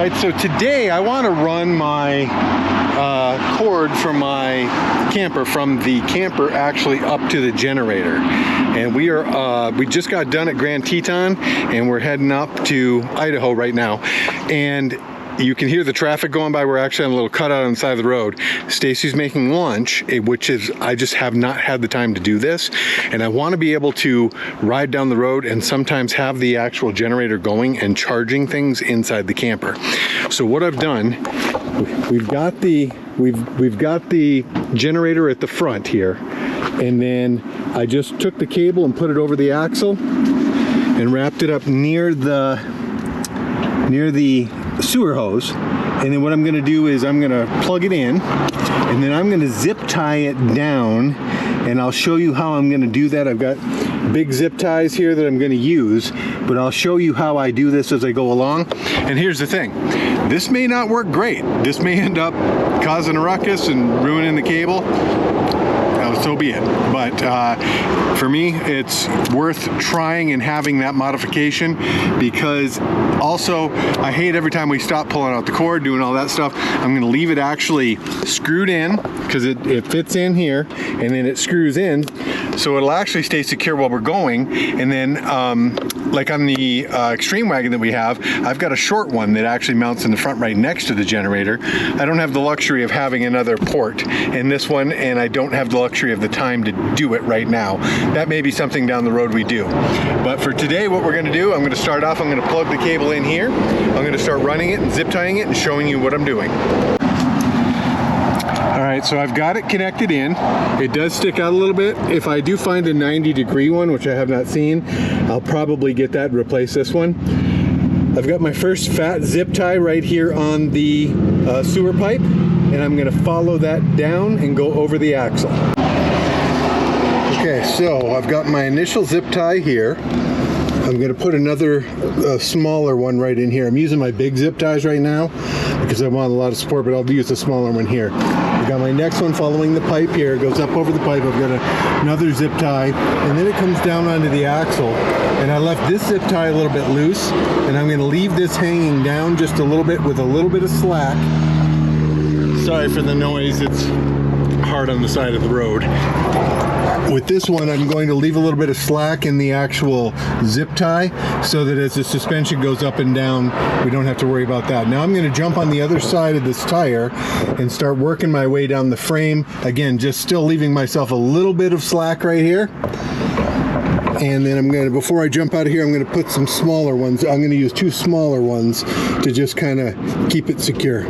right, so today I want to run my cord from my camper, from the camper actually up to the generator. And we just got done at Grand Teton and we're heading up to Idaho right now. And you can hear the traffic going by. We're actually on a little cutout on the side of the road. Stacy's making lunch, which is, I just have not had the time to do this. And I want to be able to ride down the road and sometimes have the actual generator going and charging things inside the camper. So what I've done, we've got the generator at the front here. And then I just took the cable and put it over the axle and wrapped it up near the sewer hose. And then what I'm going to do is I'm going to plug it in and then I'm going to zip tie it down, and I'll show you how I'm going to do that. I've got big zip ties here that I'm going to use, but I'll show you how I do this as I go along. And here's the thing, this may not work great. This may end up causing a ruckus and ruining the cable. So be it. But for me, it's worth trying and having that modification, because also I hate every time we stop pulling out the cord, doing all that stuff. I'm going to leave it actually screwed in, because it fits in here and then it screws in, so it'll actually stay secure while we're going. And then like on the Extreme wagon that we have, I've got a short one that actually mounts in the front right next to the generator. I don't have the luxury of having another port in this one, and I don't have the luxury of the time to do it right now. That may be something down the road we do. But for today, what we're going to do, I'm going to start off, I'm going to plug the cable in here. I'm going to start running it and zip tying it and showing you what I'm doing. Alright, so I've got it connected in. It does stick out a little bit. If I do find a 90-degree one, which I have not seen, I'll probably get that and replace this one. I've got my first fat zip tie right here on the sewer pipe, and I'm going to follow that down and go over the axle. Okay, so I've got my initial zip tie here. I'm going to put another smaller one right in here. I'm using my big zip ties right now because I want a lot of support, but I'll use the smaller one here. I've got my next one following the pipe here. It goes up over the pipe. I've got another zip tie, and then it comes down onto the axle. And I left this zip tie a little bit loose, and I'm going to leave this hanging down just a little bit with a little bit of slack. Sorry for the noise. It's hard on the side of the road. With this one, I'm going to leave a little bit of slack in the actual zip tie so that as the suspension goes up and down, we don't have to worry about that. Now I'm going to jump on the other side of this tire and start working my way down the frame. Again, just still leaving myself a little bit of slack right here. And then I'm going to, before I jump out of here, I'm going to put some smaller ones. I'm going to use two smaller ones to just kind of keep it secure.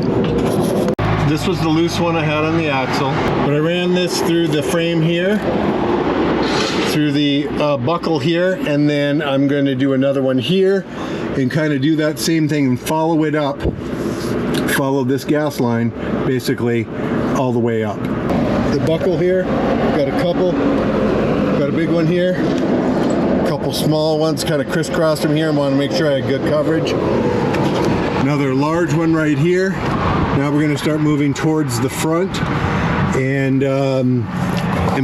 This was the loose one I had on the axle, but I ran this through the frame here, through the buckle here, and then I'm going to do another one here and kind of do that same thing and follow it up, follow this gas line basically all the way up. The buckle here, got a couple, got a big one here, a couple small ones kind of crisscrossed them here. I want to make sure I had good coverage. Another large one right here. Now we're going to start moving towards the front, and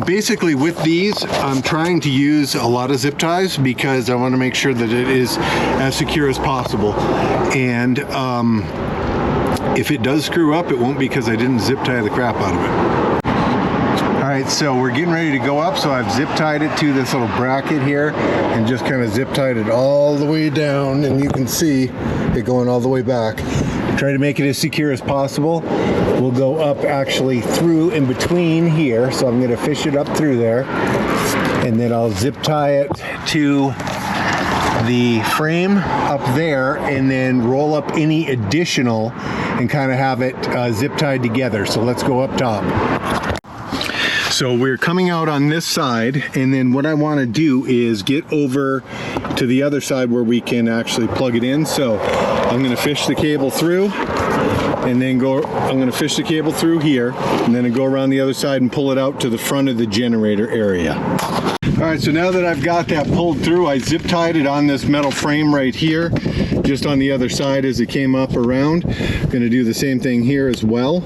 basically with these I'm trying to use a lot of zip ties because I want to make sure that it is as secure as possible. And if it does screw up, it won't be because I didn't zip tie the crap out of it. Alright, so we're getting ready to go up, so I've zip tied it to this little bracket here and just kind of zip tied it all the way down, and you can see it going all the way back. Try to make it as secure as possible. We'll go up actually through in between here, so I'm going to fish it up through there, and then I'll zip tie it to the frame up there, and then roll up any additional and kind of have it zip tied together. So let's go up top. So we're coming out on this side, and then what I want to do is get over to the other side where we can actually plug it in. So I'm going to fish the cable through, and then I'm going to fish the cable through here, and then go around the other side and pull it out to the front of the generator area. Alright, so now that I've got that pulled through, I zip tied it on this metal frame right here, just on the other side as it came up around. I'm going to do the same thing here as well.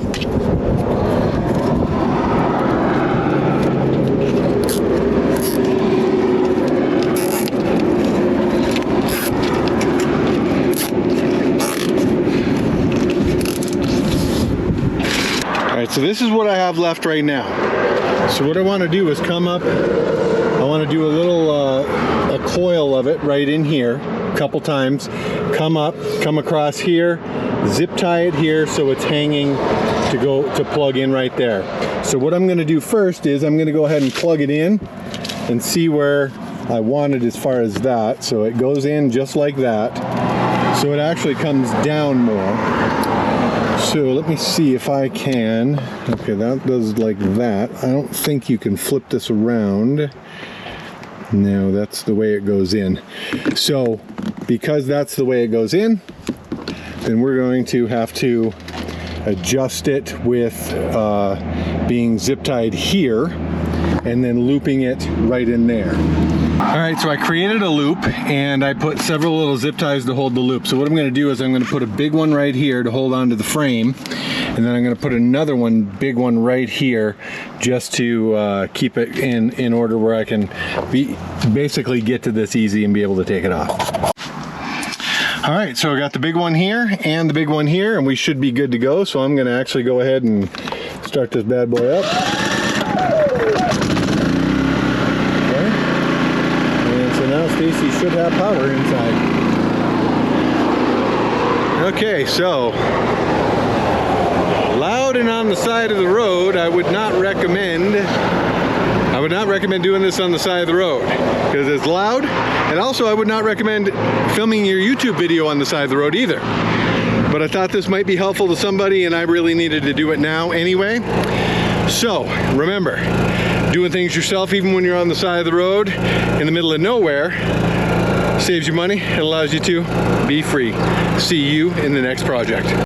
right, so this is what I have left right now. So what I want to do is come up, I want to do a little a coil of it right in here a couple times, come up, come across here, zip tie it here so it's hanging to plug in right there. So what I'm going to do first is I'm going to go ahead and plug it in and see where I want it as far as that. So it goes in just like that. So it actually comes down more. So let me see if I can. Okay, that does like that. I don't think you can flip this around. No, that's the way it goes in. So because that's the way it goes in, then we're going to have to adjust it with being zip tied here and then looping it right in there. All right, so I created a loop and I put several little zip ties to hold the loop. So what I'm going to do is I'm going to put a big one right here to hold onto the frame, and then I'm going to put another big one right here just to keep it in order where I can basically get to this easy and be able to take it off. All right, so I got the big one here and the big one here, and we should be good to go. So I'm going to actually go ahead and start this bad boy up. Okay. And so now Stacy should have power inside. Okay, so loud and on the side of the road, I would not recommend doing this on the side of the road because it's loud, and also I would not recommend filming your YouTube video on the side of the road either. But I thought this might be helpful to somebody, and I really needed to do it now anyway. So remember, doing things yourself even when you're on the side of the road in the middle of nowhere saves you money and allows you to be free. See you in the next project.